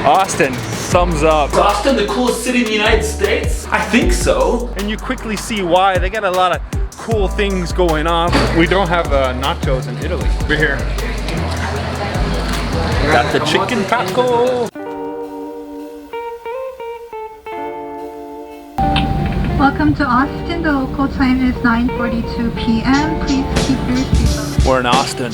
Austin, thumbs up. Is Austin the coolest city in the United States? I think so. And you quickly see why. They got a lot of cool things going on. We don't have nachos in Italy. We're here. Got the chicken taco. Welcome to Austin. The local time is 9:42 p.m. Please keep your seatbelt. We're in Austin.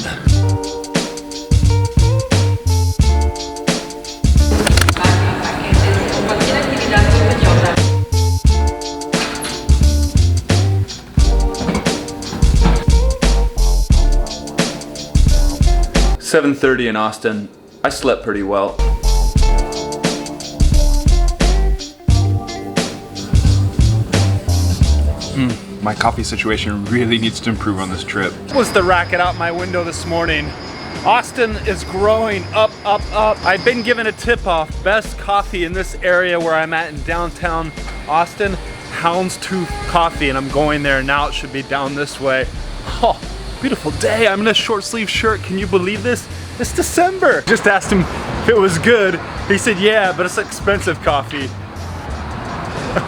$7:30 in Austin. I slept pretty well. My coffee situation really needs to improve on this trip. Was the racket out my window this morning. Austin is growing up, up, up. I've been given a tip off. Best coffee in this area where I'm at in downtown Austin, Houndstooth Coffee, and I'm going there now. It should be down this way. Oh, beautiful day. I'm in a short sleeve shirt. Can you believe this? It's December. Just asked him if it was good. He said, yeah, but it's expensive coffee.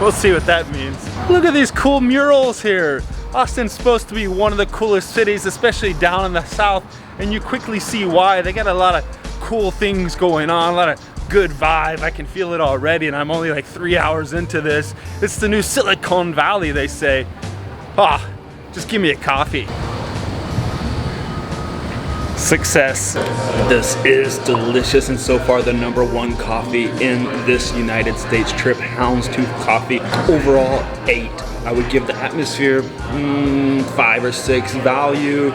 We'll see what that means. Look at these cool murals here. Austin's supposed to be one of the coolest cities, especially down in the south, and you quickly see why. They got a lot of cool things going on, a lot of good vibe. I can feel it already, and I'm only like 3 hours into this. It's the new Silicon Valley, they say. Ah, just give me a coffee. Success. This is delicious, and so far the #1 coffee in this United States trip, Houndstooth Coffee. Overall 8. I would give the atmosphere 5 or 6. Value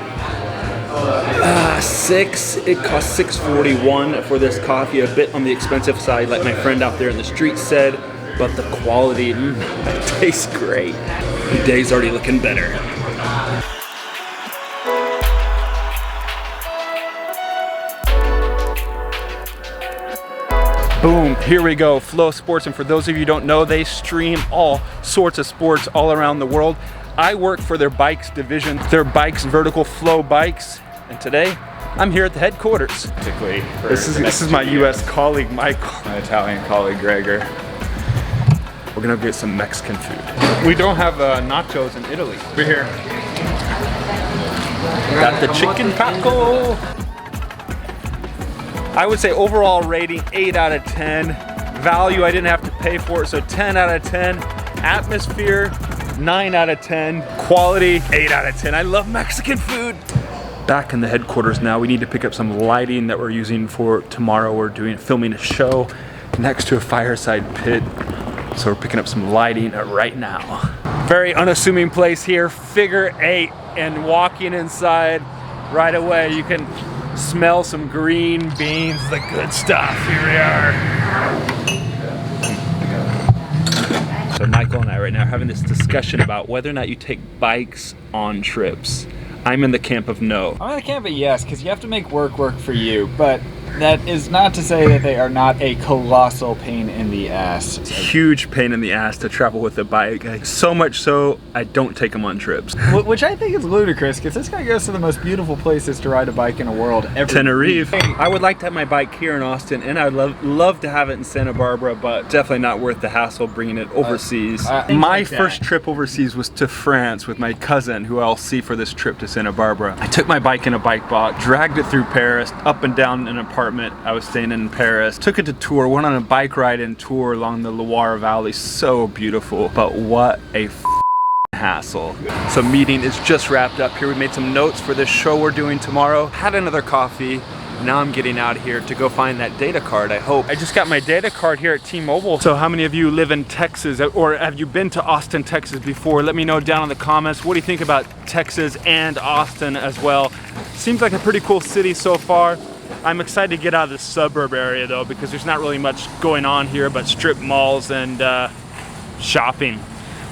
6. It costs $6.41 for this coffee. A bit on the expensive side, like my friend out there in the street said, but the quality, it tastes great. The day's already looking better. Boom, here we go, Flow Sports, and for those of you who don't know, they stream all sorts of sports all around the world. I work for their bikes division, their bikes, vertical flow bikes, and today I'm here at the headquarters. This is my US colleague, Michael. My Italian colleague, Gregor. We're gonna get some Mexican food. We don't have nachos in Italy. We're here. Got the chicken taco. I would say overall rating 8 out of 10. Value, I didn't have to pay for it, so 10 out of 10. Atmosphere, 9 out of 10. Quality, 8 out of 10. I love Mexican food. Back in the headquarters now. We need to pick up some lighting that we're using for tomorrow. We're filming a show next to a fireside pit. So we're picking up some lighting right now. Very unassuming place here, figure 8, and walking inside right away, you can smell some green beans, the good stuff. Here we are. So Michael and I right now are having this discussion about whether or not you take bikes on trips. I'm in the camp of no. I'm in the camp of yes, because you have to make work for you, but that is not to say that they are not a colossal pain in the ass. Huge pain in the ass to travel with a bike. So much so, I don't take them on trips. Which I think is ludicrous, because this guy goes to the most beautiful places to ride a bike in the world every Tenerife. week. I would like to have my bike here in Austin, and I'd love to have it in Santa Barbara, but definitely not worth the hassle bringing it overseas. My first trip overseas was to France with my cousin, who I'll see for this trip to Santa Barbara. I took my bike in a bike box, dragged it through Paris, up and down an apartment I was staying in Paris, took it to tour, went on a bike ride and tour along the Loire Valley. So beautiful, but what a hassle. So meeting is just wrapped up here. We made some notes for this show we're doing tomorrow. Had another coffee. Now I'm getting out of here to go find that data card, I hope. I just got my data card here at T-Mobile. So how many of you live in Texas, or have you been to Austin, Texas before? Let me know down in the comments. What do you think about Texas and Austin as well? Seems like a pretty cool city so far. I'm excited to get out of the suburb area though, because there's not really much going on here but strip malls and shopping.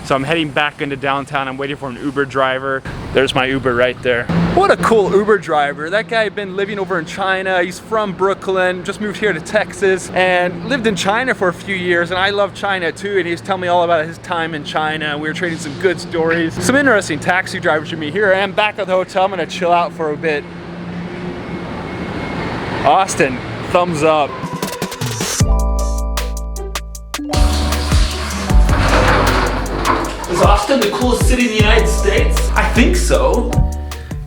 So I'm heading back into downtown. I'm waiting for an Uber driver. There's my Uber right there. What a cool Uber driver. That guy had been living over in China. He's from Brooklyn, just moved here to Texas and lived in China for a few years. And I love China too. And he's telling me all about his time in China. We were trading some good stories. Some interesting taxi drivers with me. Here I am back at the hotel. I'm gonna chill out for a bit. Austin, thumbs up. Austin the coolest city in the United States? I think so.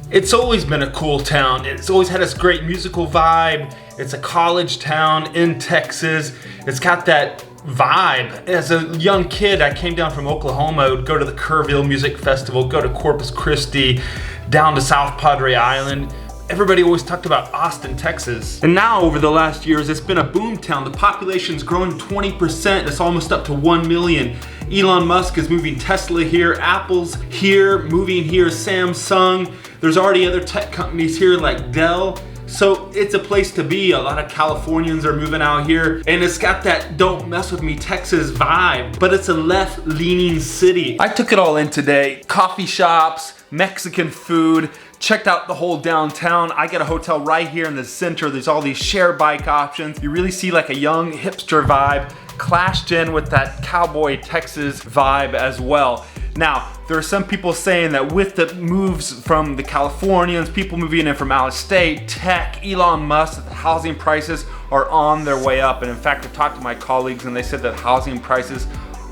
It's always been a cool town. It's always had this great musical vibe. It's a college town in Texas. It's got that vibe. As a young kid, I came down from Oklahoma. I would go to the Kerrville Music Festival, go to Corpus Christi, down to South Padre Island. Everybody always talked about Austin, Texas. And now over the last years, it's been a boom town. The population's grown 20%. It's almost up to 1 million. Elon Musk is moving Tesla here. Apple's here, moving here, Samsung. There's already other tech companies here like Dell. So it's a place to be. A lot of Californians are moving out here, and it's got that don't mess with me Texas vibe, but it's a left-leaning city. I took it all in today. Coffee shops, Mexican food, checked out the whole downtown. I got a hotel right here in the center. There's all these share bike options. You really see like a young hipster vibe clashed in with that cowboy Texas vibe as well. Now, there are some people saying that with the moves from the Californians, people moving in from out of state, tech, Elon Musk, that the housing prices are on their way up. And in fact, I talked to my colleagues and they said that housing prices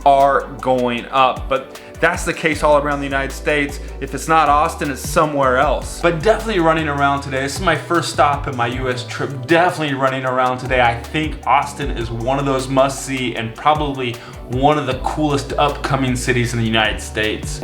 are going up. But that's the case all around the United States. If it's not Austin, it's somewhere else. But definitely running around today. This is my first stop in my US trip. Definitely running around today. I think Austin is one of those must-see and probably one of the coolest upcoming cities in the United States.